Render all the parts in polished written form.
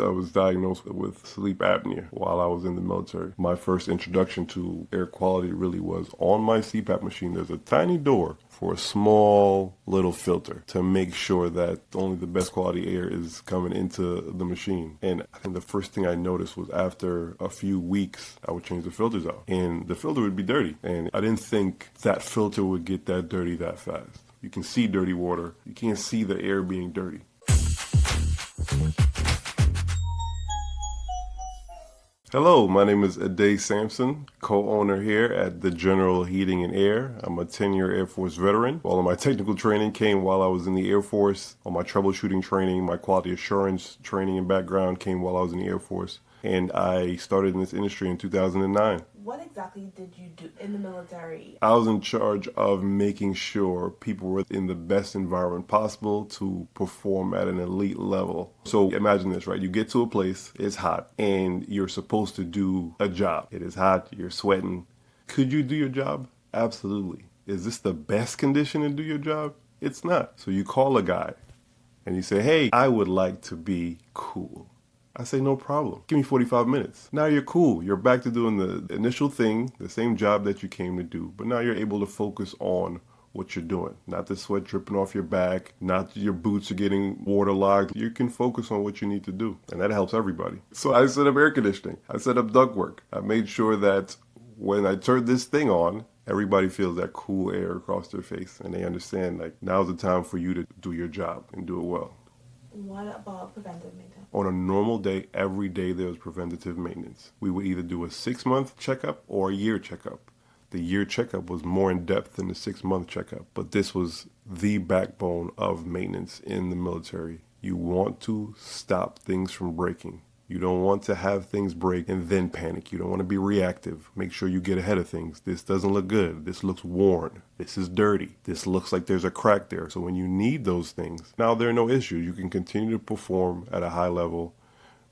I was diagnosed with sleep apnea while I was in the military. My first introduction to air quality really was on my CPAP machine. There's a tiny door for a small little filter to make sure that only the best quality air is coming into the machine. And I think the first thing I noticed was after a few weeks, I would change the filters out and the filter would be dirty. And I didn't think that filter would get that dirty that fast. You can see dirty water. You can't see the air being dirty. Hello, my name is Ade Sampson, co-owner here at the General Heating and Air. I'm a 10-year Air Force veteran. All of my technical training came while I was in the Air Force. All my troubleshooting training, my quality assurance training and background came while I was in the Air Force. And I started in this industry in 2009. What exactly did you do in the military? I was in charge of making sure people were in the best environment possible to perform at an elite level. So imagine this, right? You get to a place, it's hot, and you're supposed to do a job. It is hot, you're sweating. Could you do your job? Absolutely. Is this the best condition to do your job? It's not. So you call a guy and you say, hey, I would like to be cool. I say, no problem. Give me 45 minutes. Now you're cool. You're back to doing the initial thing, the same job that you came to do. But now you're able to focus on what you're doing. Not the sweat dripping off your back, not your boots are getting waterlogged. You can focus on what you need to do. And that helps everybody. So I set up air conditioning. I set up ductwork. I made sure that when I turned this thing on, everybody feels that cool air across their face. And they understand, like, now's the time for you to do your job and do it well. What about preventive maintenance? On a normal day, every day there was preventative maintenance. We would either do a 6-month checkup or a year checkup. The year checkup was more in depth than the 6-month checkup, but this was the backbone of maintenance in the military. You want to stop things from breaking. You don't want to have things break and then panic. You don't want to be reactive. Make sure you get ahead of things. This doesn't look good. This looks worn. This is dirty. This looks like there's a crack there. So when you need those things, now there are no issues. You can continue to perform at a high level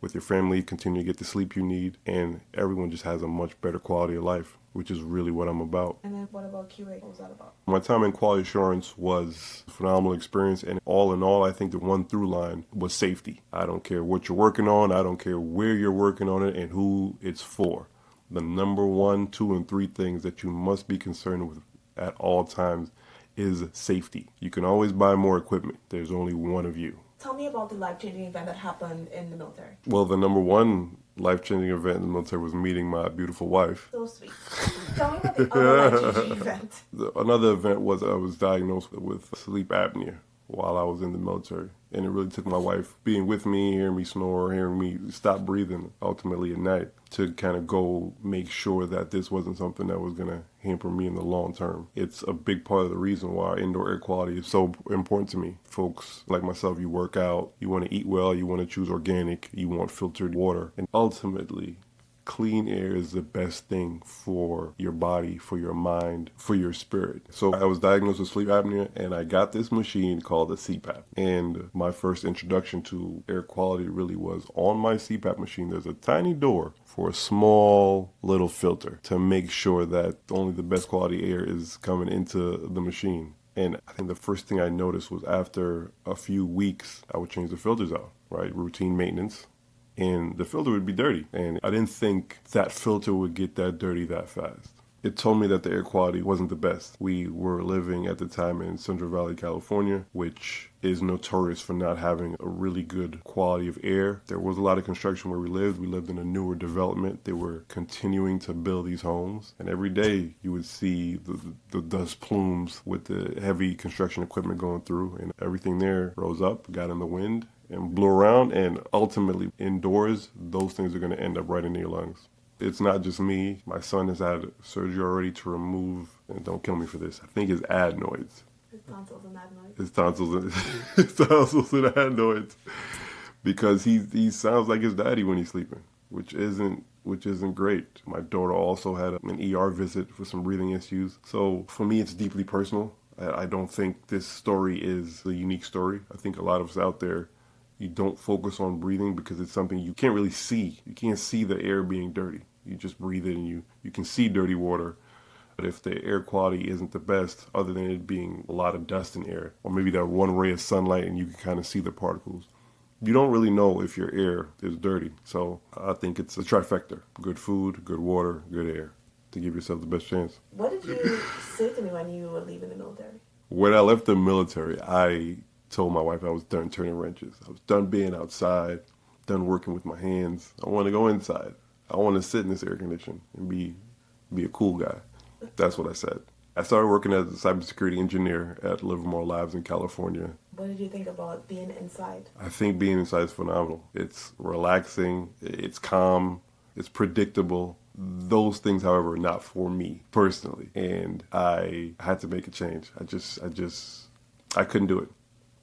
with your family, continue to get the sleep you need, and everyone just has a much better quality of life, which is really what I'm about. And then what about QA? What was that about? My time in quality assurance was a phenomenal experience, and all in all, I think the one through line was safety. I don't care what you're working on, I don't care where you're working on it and who it's for. The number 1, 2, and 3 things that you must be concerned with at all times is safety. You can always buy more equipment. There's only one of you. Tell me about the life-changing event that happened in the military. Well, the number 1 life-changing event in the military was meeting my beautiful wife. So sweet. Tell me about the other life-changing event. Another event was I was diagnosed with sleep apnea while I was in the military. And it really took my wife being with me, hearing me snore, hearing me stop breathing ultimately at night to kind of go make sure that this wasn't something that was going to hamper me in the long term. It's a big part of the reason why indoor air quality is so important to me. Folks like myself, you work out, you want to eat well, you want to choose organic, you want filtered water. And ultimately, clean air is the best thing for your body, for your mind, for your spirit. So I was diagnosed with sleep apnea and I got this machine called a CPAP. And my first introduction to air quality really was on my CPAP machine. There's a tiny door for a small little filter to make sure that only the best quality air is coming into the machine. And I think the first thing I noticed was after a few weeks, I would change the filters out, right? Routine maintenance. And the filter would be dirty. And I didn't think that filter would get that dirty that fast. It told me that the air quality wasn't the best. We were living at the time in Central Valley, California, which is notorious for not having a really good quality of air. There was a lot of construction where we lived. We lived in a newer development. They were continuing to build these homes. And every day you would see the dust plumes with the heavy construction equipment going through. And everything there rose up, got in the wind, and blew around, and ultimately indoors, those things are going to end up right in your lungs. It's not just me. My son has had surgery already to remove, and don't kill me for this, I think his adenoids. His tonsils and adenoids. His tonsils and adenoids. Because he sounds like his daddy when he's sleeping, which isn't great. My daughter also had an ER visit for some breathing issues. So for me, it's deeply personal. I don't think this story is a unique story. I think a lot of us out there, you don't focus on breathing because it's something you can't really see. You can't see the air being dirty. You just breathe it and you can see dirty water. But if the air quality isn't the best, other than it being a lot of dust in air, or maybe that one ray of sunlight and you can kind of see the particles, You don't really know if your air is dirty. So I think it's a trifecta. Good food, good water, good air to give yourself the best chance. What did you say to me when you were leaving the military? When I left the military, I told my wife I was done turning wrenches. I was done being outside, done working with my hands. I want to go inside. I want to sit in this air condition and be a cool guy. That's what I said. I started working as a cybersecurity engineer at Livermore Labs in California. What did you think about being inside? I think being inside is phenomenal. It's relaxing, it's calm, it's predictable. Those things, however, are not for me personally. And I had to make a change. I couldn't do it.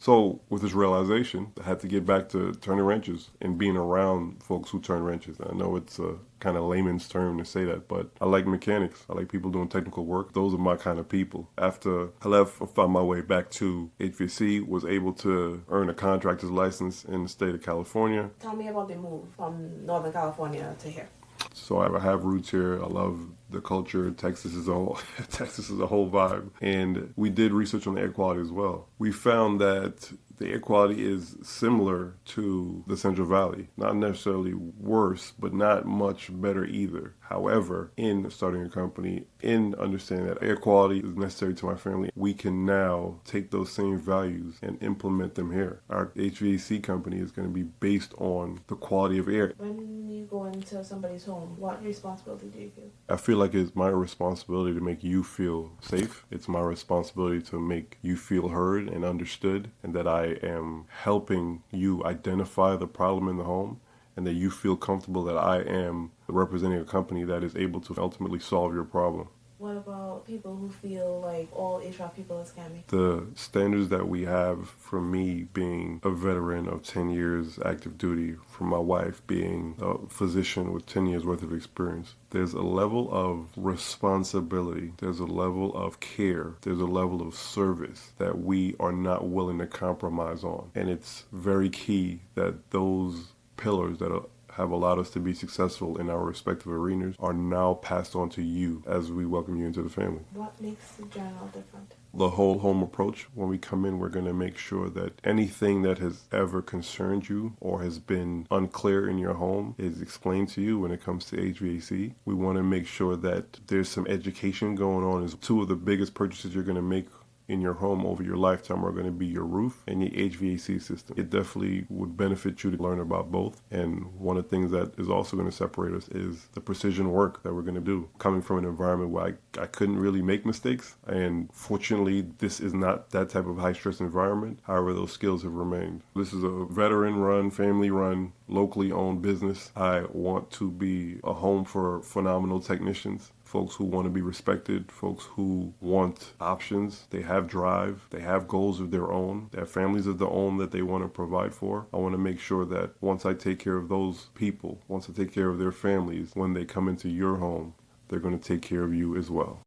So with this realization, I had to get back to turning wrenches and being around folks who turn wrenches. I know it's a kind of layman's term to say that, but I like mechanics. I like people doing technical work. Those are my kind of people. After I left, I found my way back to HVAC, was able to earn a contractor's license in the state of California. Tell me about the move from Northern California to here. So I have roots here. I love the culture. Texas is a whole vibe. And we did research on the air quality as well. We found that the air quality is similar to the Central Valley. Not necessarily worse, but not much better either. However, in starting a company, in understanding that air quality is necessary to my family, we can now take those same values and implement them here. Our HVAC company is going to be based on the quality of air. When you go into somebody's home, what responsibility do you feel? I feel like it's my responsibility to make you feel safe. It's my responsibility to make you feel heard and understood, and that I am helping you identify the problem in the home, and that you feel comfortable that I am representing a company that is able to ultimately solve your problem. What about people who feel like all HVAC people are scammy? The standards that we have, for me being a veteran of 10 years active duty, for my wife being a physician with 10 years worth of experience, there's a level of responsibility, there's a level of care, there's a level of service that we are not willing to compromise on. And it's very key that those pillars that have allowed us to be successful in our respective arenas are now passed on to you as we welcome you into the family. What makes the journal different? The whole home approach. When we come in, we're going to make sure that anything that has ever concerned you or has been unclear in your home is explained to you when it comes to HVAC. We want to make sure that there's some education going on. Is two of the biggest purchases you're going to make in your home over your lifetime are going to be your roof and your HVAC system. It definitely would benefit you to learn about both. And one of the things that is also going to separate us is the precision work that we're going to do. Coming from an environment where I couldn't really make mistakes, and fortunately this is not that type of high stress environment. However, those skills have remained. This is a veteran run, family run, locally owned business. I want to be a home for phenomenal technicians. Folks who want to be respected, folks who want options, they have drive, they have goals of their own, they have families of their own that they want to provide for. I want to make sure that once I take care of those people, once I take care of their families, when they come into your home, they're going to take care of you as well.